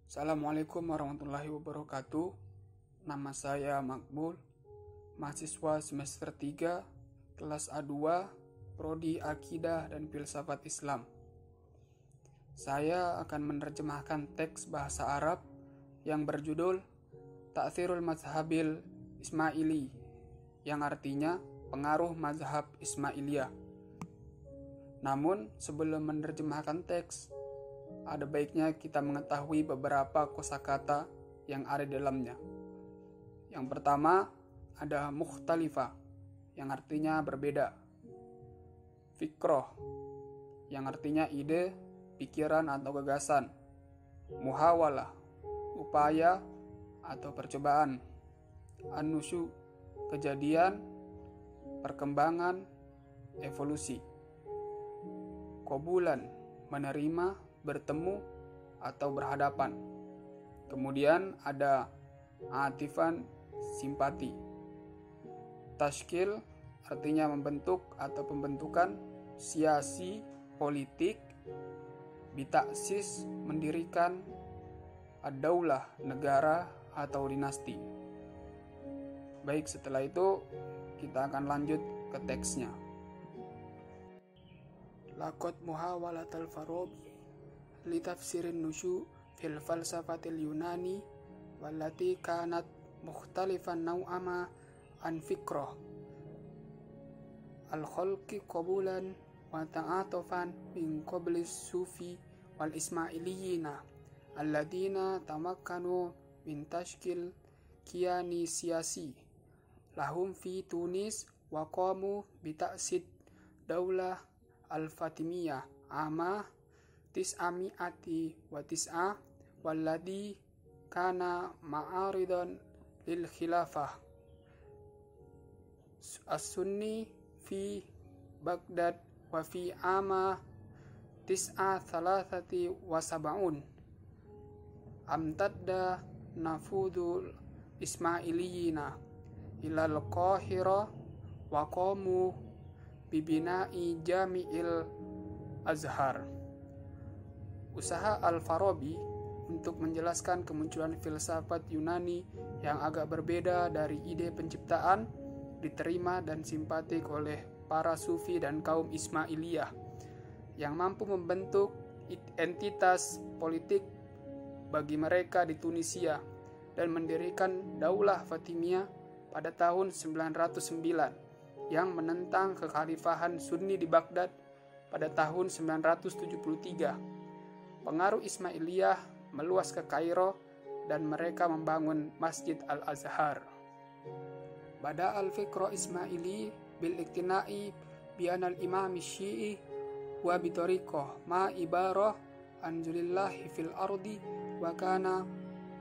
Assalamualaikum warahmatullahi wabarakatuh. Nama saya Makbul, mahasiswa semester 3, kelas A2, Prodi Akidah dan Filsafat Islam. Saya akan menerjemahkan teks bahasa Arab yang berjudul Ta'thirul Mazhabil Ismaili, yang artinya pengaruh mazhab Ismailiyah. Namun, sebelum menerjemahkan teks, ada baiknya kita mengetahui beberapa kosakata yang ada di dalamnya. Yang pertama ada mukhtalifah, yang artinya berbeda. Fikroh, yang artinya ide, pikiran atau gagasan. Muhawalah, upaya atau percobaan. An-nusyu, kejadian, perkembangan, evolusi. Qabulan, menerima, bertemu atau berhadapan. Kemudian ada atifan, simpati. Tashkil artinya membentuk atau pembentukan. Siasi, politik. Bitaksis, mendirikan. Ad-daulah, negara atau dinasti. Baik, setelah itu kita akan lanjut ke teksnya. Laqad muhawalatal Farabi litafsirin nusyu fil falsafatil Yunani wallati kanat mukhtalifan naw'ama an fikrah al-khalqi qabulan wa ta'atufan min qablis sufi wal ismailiyina alladina tamakkanu min tashkil kiyani siyasi lahum fi Tunis wa qamu bita'sid daulah al-Fatimiyah ama tis'ami'ati wa tis'a walladhi kana ma'aridan lil khilafah as-sunni fi Baghdad wa fi ama tis'a thalathati wa sab'un amtadda nafudul ismailiyina ilal Qahira wa qamu bibina'i jami'il Azhar. Usaha Al-Farabi untuk menjelaskan kemunculan filsafat Yunani yang agak berbeda dari ide penciptaan diterima dan simpatik oleh para sufi dan kaum Ismailiyah yang mampu membentuk entitas politik bagi mereka di Tunisia dan mendirikan Daulah Fatimiyah pada tahun 909 yang menentang kekhalifahan Sunni di Baghdad pada tahun 973. Pengaruh Ismailiyah meluas ke Kairo dan mereka membangun Masjid Al-Azhar. Bada al-fikra Ismaili bil iktina'i bi anal imam syi'i wa bi tariqah ma ibarah anjulillahi fil ardi wa kana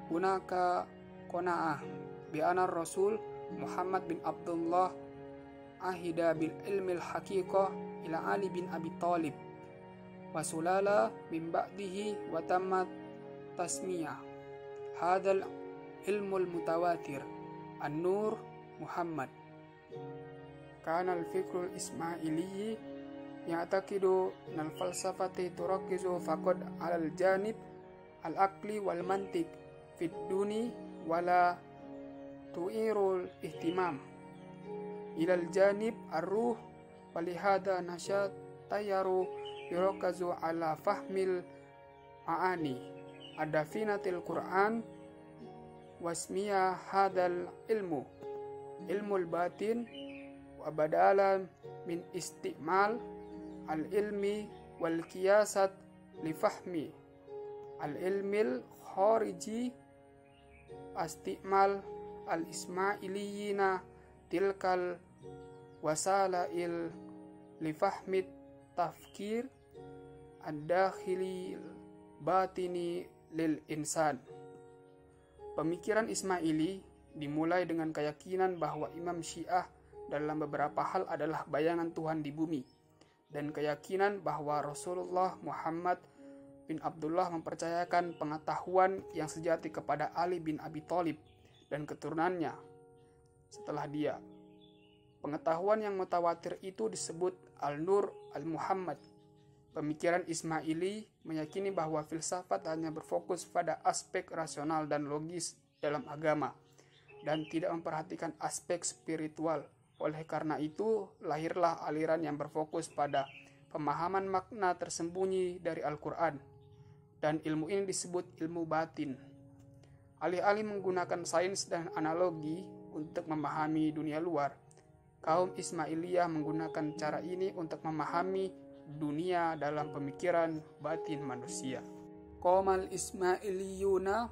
hunaka qana'ah bi anar rasul Muhammad bin Abdullah ahida bil ilmil haqiqah ila Ali bin Abi Thalib wasulala min ba'dihi wa tammat tasmiyah hadal ilmul mutawatir an-nur Muhammad. Kana al-fikrul ismaili ya'taqidu an al-falsafati turakkizu faqad alal janib al-aqli wal mantiq fid duni wala tu'irul ihtimam ilal janib ar-ruh walihada nasyat tayaru yurakazu ala fahmil ma'ani adafinatil Qur'an wasmiya hadal ilmul batin wa badalan min istimal al ilmi wal qiyasat li fahmi al ilmil khariji astimal al ismailiyina tilkal wasalail li fahmit tafkir ad-dakhili batini lil insan. Pemikiran Ismaili dimulai dengan keyakinan bahwa Imam Syiah dalam beberapa hal adalah bayangan Tuhan di bumi, dan keyakinan bahwa Rasulullah Muhammad bin Abdullah mempercayakan pengetahuan yang sejati kepada Ali bin Abi Thalib dan keturunannya setelah dia. Pengetahuan yang mutawatir itu disebut Al-Nur Al-Muhammad Pemikiran Ismaili meyakini bahwa filsafat hanya berfokus pada aspek rasional dan logis dalam agama dan tidak memperhatikan aspek spiritual. Oleh karena itu, lahirlah aliran yang berfokus pada pemahaman makna tersembunyi dari Al-Quran, dan ilmu ini disebut ilmu batin. Alih-alih menggunakan sains dan analogi untuk memahami dunia luar, kaum Ismailiyah menggunakan cara ini untuk memahami dunia dalam pemikiran batin manusia. Qomal Ismailiyuna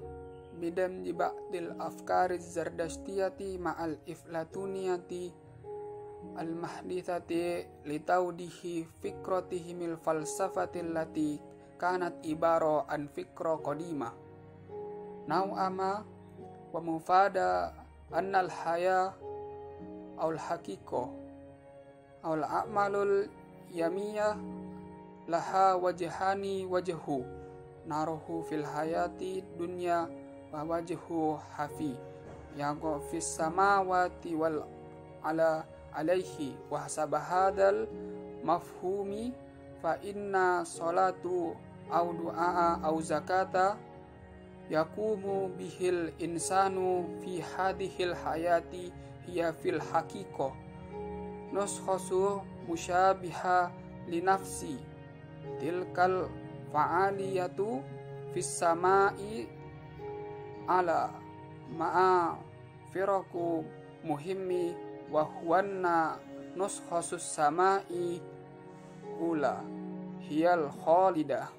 bidam ba'dil afkari zardashtiyati ma'al iflatuniyati al-mahdithati litaudihi fikratihimil falsafatil lati kanat ibaro an fikra qadima naw'ama wa mufada annal haya aul hakiko aul a'malul yamiyah laha wajhani wajhu naruhu fil hayati dunya wa wajhu hafi yago fis samawati wal ala alaihi wa hasabahadal mafhumi fa inna salatu au du'a au zakata yakumu bihil insanu fi hadhil hayati hiya fil haqiqah nuskhasu musyabiha linafsi tilkal fa'aliyatu fis samai ala ma'a firaku muhimmi wa huwanna nuskhasus samai ula hiyal khalidah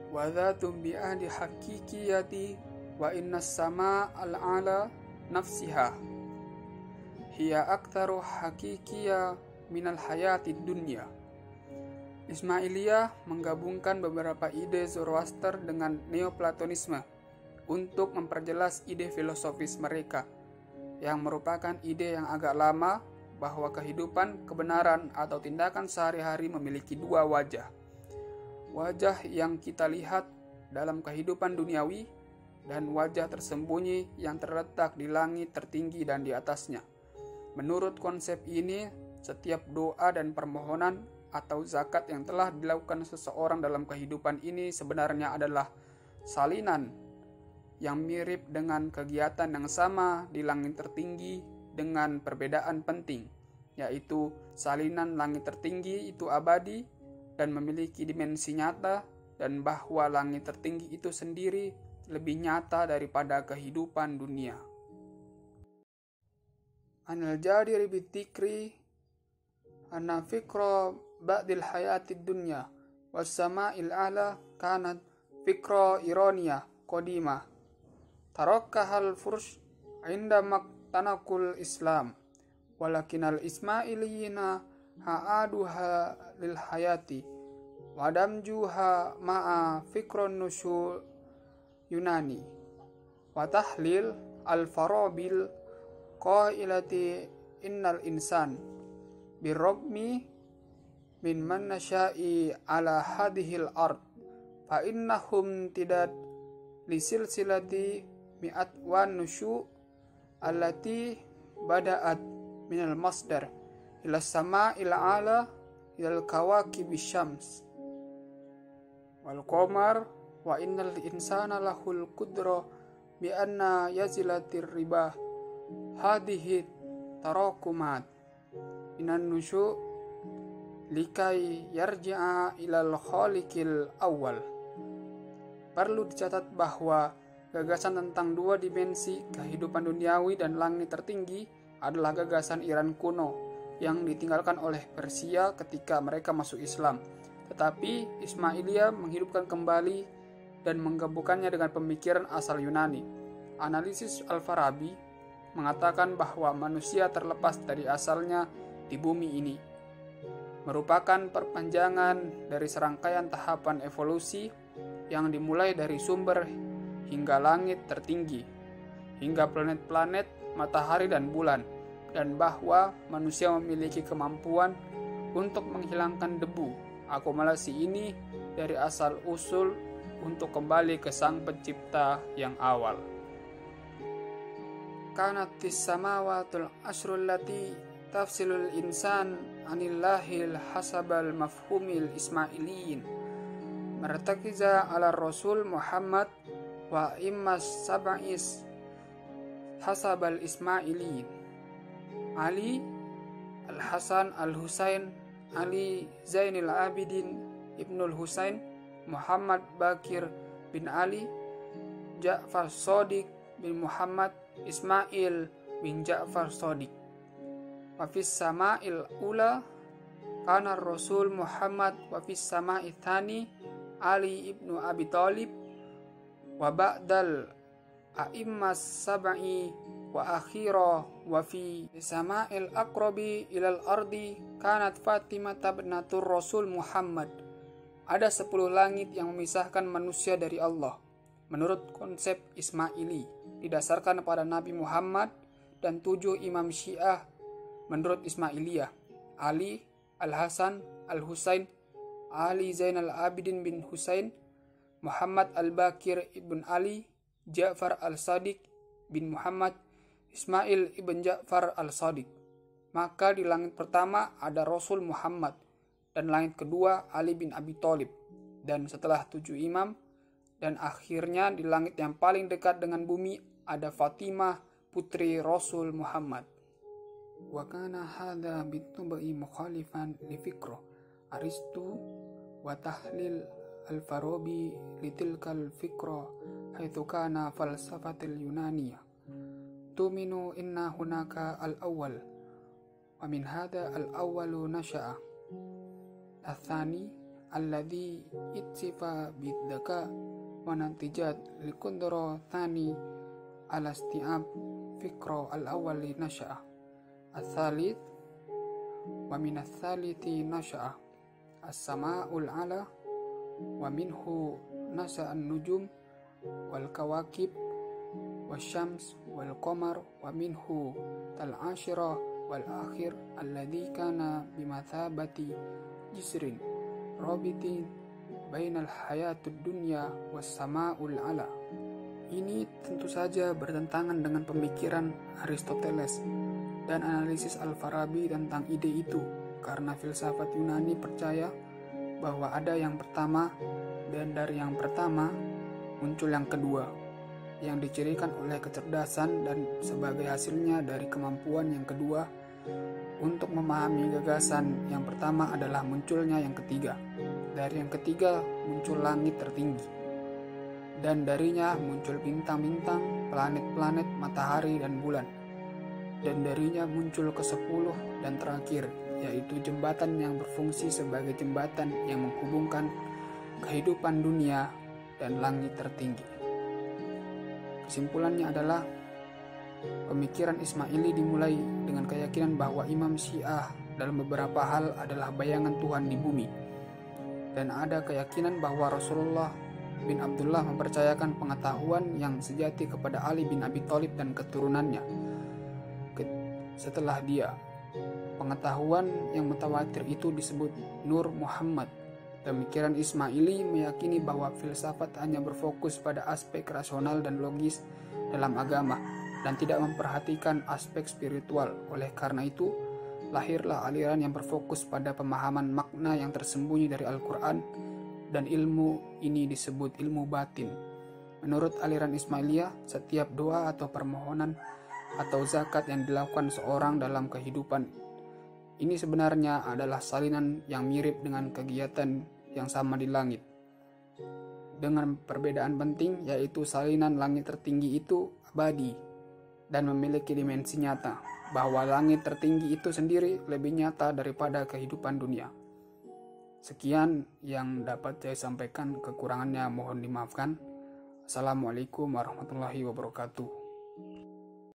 wa dhatum bi ahdi hakikiyati wa inna sama al-ala nafsiha hiya aktsaru hakikiya minal hayati dunya. Ismailiyah menggabungkan beberapa ide Zoroaster dengan Neoplatonisme untuk memperjelas ide filosofis mereka, yang merupakan ide yang agak lama bahwa kehidupan, kebenaran, atau tindakan sehari-hari memiliki dua wajah. Wajah yang kita lihat dalam kehidupan duniawi dan wajah tersembunyi yang terletak di langit tertinggi dan di atasnya. Menurut konsep ini, setiap doa dan permohonan atau zakat yang telah dilakukan seseorang dalam kehidupan ini sebenarnya adalah salinan yang mirip dengan kegiatan yang sama di langit tertinggi dengan perbedaan penting, yaitu salinan langit tertinggi itu abadi dan memiliki dimensi nyata, dan bahwa langit tertinggi itu sendiri lebih nyata daripada kehidupan dunia. Anal jadiri bitikri anna fikra ba'dil hayatid dunya was sama'il a'la kanat fikra ironiya qadimah tarakkahal fursh inda maktanakul islam walakin al ismailiyina ha'aduha lil hayati wadamjuha ma'a fikron nusul yunani wa tahlil al farabil qailati innal insan birrogmi min man nasya'i ala hadhil ard fa innahum tidak lisilsilati mi'at wan nusyu allati bada'at minal masdar ila sama'il ala ilal kawakib syams wal qamar wa innal insana lahul qudra bi anna yazilatir riba hadhihi tarakumat minan nusyu likai yarji'a ilal khaliqil awal. Perlu dicatat bahwa gagasan tentang dua dimensi kehidupan duniawi dan langit tertinggi adalah gagasan Iran kuno yang ditinggalkan oleh Persia ketika mereka masuk Islam. Tetapi Ismailiyah menghidupkan kembali dan menggabungkannya dengan pemikiran asal Yunani. Analisis Al-Farabi mengatakan bahwa manusia terlepas dari asalnya di bumi ini merupakan perpanjangan dari serangkaian tahapan evolusi yang dimulai dari sumber hingga langit tertinggi, hingga planet-planet, matahari dan bulan, dan bahwa manusia memiliki kemampuan untuk menghilangkan debu akumulasi ini dari asal-usul untuk kembali ke Sang Pencipta yang awal. Kanatis samawatul asrul lati tafsilul insan anillahil hasabal mafhumil ismailiyin mertakiza ala rasul Muhammad wa immas sab'is hasabal ismailiyin Ali Al-Hasan Al-Husain Ali Zainil Abidin Ibnul Husain Muhammad Bakir bin Ali Ja'far Shadiq bin Muhammad Ismail bin Ja'far Shadiq. Wa fis sama'il ula kana Rasul Muhammad wa fis sama'il tsani Ali ibnu Abi Thalib wa ba'dal a'immas sab'i wa akhira wa fi sama'il aqrabi ilal ardi kanat Fatimah binatur Rasul Muhammad. Ada 10 langit yang memisahkan manusia dari Allah menurut konsep Ismaili didasarkan pada Nabi Muhammad, dan 7 imam Syiah menurut Ismailiyah: Ali, Al-Hasan, Al-Husain, Ali Zainal Abidin bin Husain, Muhammad Al-Bakir ibn Ali, Ja'far Al-Shadiq bin Muhammad, Ismail ibn Ja'far Al-Shadiq. Maka di langit pertama ada Rasul Muhammad, dan langit kedua Ali bin Abi Thalib, dan setelah 7 imam, dan akhirnya di langit yang paling dekat dengan bumi ada Fatimah putri Rasul Muhammad. Wa kana hadha bitubai mukhalifan li fikra Aristu wa tahlil al-Farabi litilkal fikra haitsu kana falsafatil Yunaniyah tuminu inna hunaka al-awwal wa min hadha al-awwalu nasha'a athani alladhi itsifa bidaka wa natijat likundara thani ala isti'ab fikra al-awwali nasha'a al-thalith wa min al-thalithi nasha'a as-sama'ul ala wa minhu nasa'an nujum wal kawakib wasyams wal qamar wa minhu tal-ashira wal akhir alladhi kana bimathabati jisrin rabitin bainal hayatud dunya was sama'ul ala. Ini tentu saja bertentangan dengan pemikiran Aristoteles dan analisis Al-Farabi tentang ide itu, karena filsafat Yunani percaya bahwa ada yang pertama, dan dari yang pertama muncul yang kedua, yang dicirikan oleh kecerdasan, dan sebagai hasilnya dari kemampuan yang kedua untuk memahami gagasan yang pertama adalah munculnya yang ketiga. Dari yang ketiga muncul langit tertinggi, dan darinya muncul bintang-bintang, planet-planet, matahari, dan bulan. Dan darinya muncul ke-10 dan terakhir, yaitu jembatan yang berfungsi sebagai jembatan yang menghubungkan kehidupan dunia dan langit tertinggi. Kesimpulannya adalah pemikiran Ismaili dimulai dengan keyakinan bahwa imam Syiah dalam beberapa hal adalah bayangan Tuhan di bumi, dan ada keyakinan bahwa Rasulullah bin Abdullah mempercayakan pengetahuan yang sejati kepada Ali bin Abi Thalib dan keturunannya setelah dia. Pengetahuan yang mutawatir itu disebut Nur Muhammad. Pemikiran Ismaili meyakini bahwa filsafat hanya berfokus pada aspek rasional dan logis dalam agama dan tidak memperhatikan aspek spiritual. Oleh karena itu, lahirlah aliran yang berfokus pada pemahaman makna yang tersembunyi dari Al-Quran, dan ilmu ini disebut ilmu batin. Menurut aliran Ismailiyah, setiap doa atau permohonan atau zakat yang dilakukan seorang dalam kehidupan ini sebenarnya adalah salinan yang mirip dengan kegiatan yang sama di langit, dengan perbedaan penting, yaitu salinan langit tertinggi itu abadi dan memiliki dimensi nyata, bahwa langit tertinggi itu sendiri lebih nyata daripada kehidupan dunia. Sekian yang dapat saya sampaikan, kekurangannya mohon dimaafkan. Assalamualaikum warahmatullahi wabarakatuh.